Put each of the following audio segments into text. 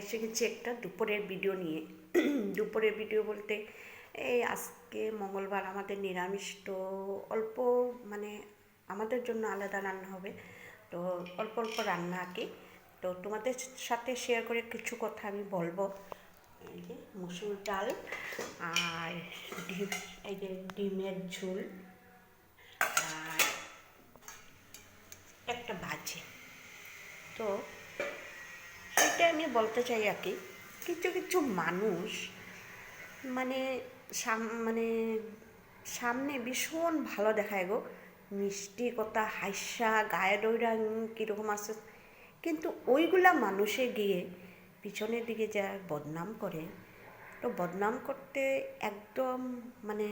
এসে গেছি একটা দুপুরের ভিডিও নিয়ে। দুপুরের ভিডিও বলতে এই আজকে মঙ্গলবার আমাদের নিরামিষ, তো অল্প মানে আমাদের জন্য আলাদা রান্না হবে, তো অল্প অল্প রান্না আর কি। তো তোমাদের সাথে শেয়ার করে কিছু কথা আমি বলবো। এই যে মুসুর ডাল আর ডিম, এই যে ডিমের ঝোল আর একটা ভাজি। তো সেটা আমি বলতে চাই আর কি, কিছু কিছু মানুষ মানে মানে সামনে ভীষণ ভালো দেখায় গো, মিষ্টি কথা হাস্যা গায়ে ডইরা কীরকম আছে, কিন্তু ওইগুলা মানুষে গিয়ে পিছনের দিকে যা বদনাম করে, তো বদনাম করতে একদম মানে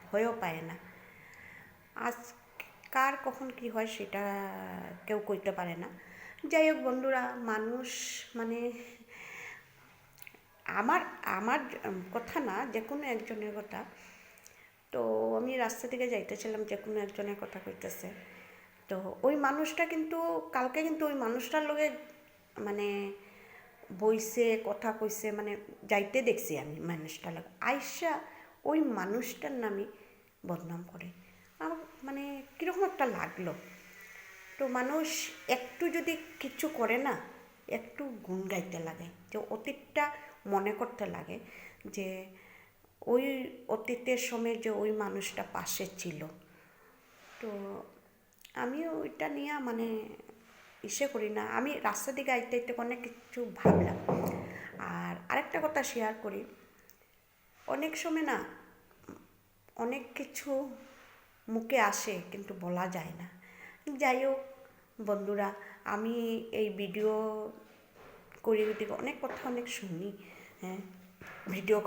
ভয়ও পায় না। আজ কার কখন কি হয় সেটা কেউ কইতে পারে না। যাই হোক বন্ধুরা, মানুষ মানে আমার আমার কথা না, যে কোনো একজনের কথা। তো আমি রাস্তা থেকে যাইতেছিলাম, যে কোনো একজনের কথা কইতেছে। তো ওই মানুষটা কিন্তু কালকে কিন্তু ওই মানুষটার লগে মানে বইছে কথা কইছে, মানে যাইতে দেখছি আমি মানুষটার লগে আইসা ওই মানুষটার নামে বদনাম করে। আমার মানে কীরকম একটা লাগলো। তো মানুষ একটু যদি কিছু করে না, একটু গুণ গাইতে লাগে, যে অতীতটা মনে করতে লাগে, যে ওই অতীতের সময় যে ওই মানুষটা পাশে ছিল। তো আমিও ওইটা নিয়ে মানে করি না। আমি রাস্তা দিকে আইতে আইতে অনেক কিছু ভাবলাম। আর আরেকটা কথা শেয়ার করি, অনেক সময় না অনেক কিছু মুখে আসে কিন্তু বলা যায় না। যাই হোক বন্ধুরা, আমি এই ভিডিও করি দিকে অনেক কথা অনেক শুনি। হ্যাঁ, ভিডিও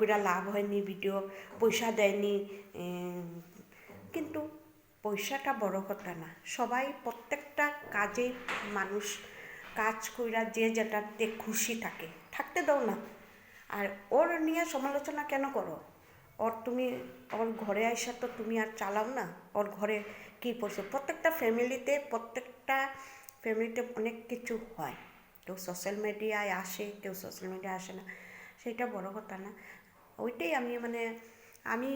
করে লাভ হয়নি, ভিডিও পয়সা দেয়নি, কিন্তু পয়সাটা বড় কথা না। সবাই প্রত্যেকটা কাজে মানুষ কাজ কইরা যে যেটাতে খুশি থাকে, থাকতে দাও না। আর ওর নিয়ে সমালোচনা কেন করো? ওর ঘরে আইসা তো তুমি আর চালাও না, ওর ঘরে কী পড়ছে। প্রত্যেকটা ফ্যামিলিতে অনেক কিছু হয়, কেউ সোশ্যাল মিডিয়ায় আসে, কেউ সোশ্যাল মিডিয়ায় আসে না, সেটা বড় কথা না। ওইটাই আমি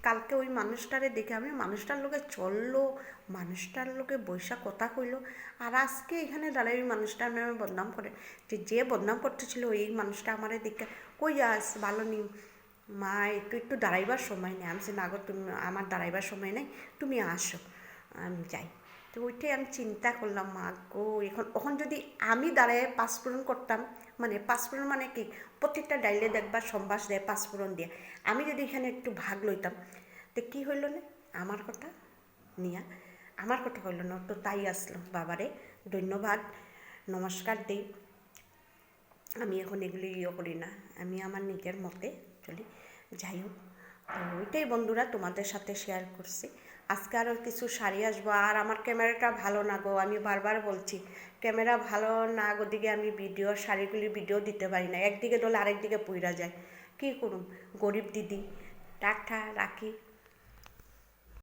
কালকে ওই মানুষটারে দেখে আমি মানুষটার লোকে চললো, মানুষটার লোকে বৈশা কথা কইলো, আর আজকে এখানে দাঁড়াই ওই মানুষটার নামে বদনাম করে। যে বদনাম করতেছিল ওই মানুষটা আমার দেখে, কই যাস ভালো নি মা, একটু দাঁড়াইবার সময় নেই। আমি না গো, তুমি আমার দাঁড়াইবার সময় নেই, তুমি আসো, আমি যাই। তো ওইটাই আমি চিন্তা করলাম, মা গো, এখন যদি আমি দাঁড়ায় পাঁচফোড়ন করতাম, মানে পাঁচফোড়ন মানে কি, প্রত্যেকটা ডাইলে দেখবার সম্বাস দেয় পাঁচফোড়ন দিয়ে, আমি যদি এখানে একটু ভাগ লইতাম, তো কী হইল না আমার কথা নিয়া, আমার কথা হইল না। তো তাই আসলো, বাবারে ধন্যবাদ, নমস্কার দিই। আমি এখন এগুলি করি না, আমি আমার নিজের মতে চলি। যাই হোক, তো ওইটাই বন্ধুরা তোমাদের সাথে শেয়ার করছি। আজকে আরও কিছু শাড়ি আসবো। আর আমার ক্যামেরাটা ভালো না গো, আমি বারবার বলছি, ক্যামেরা ভালো না গো দিকে আমি শাড়িগুলি ভিডিও দিতে পারি না। একদিকে দলে আরেকদিকে পুইরা যায়, কী করুম, গরিব দিদি। টাটা, রাখি।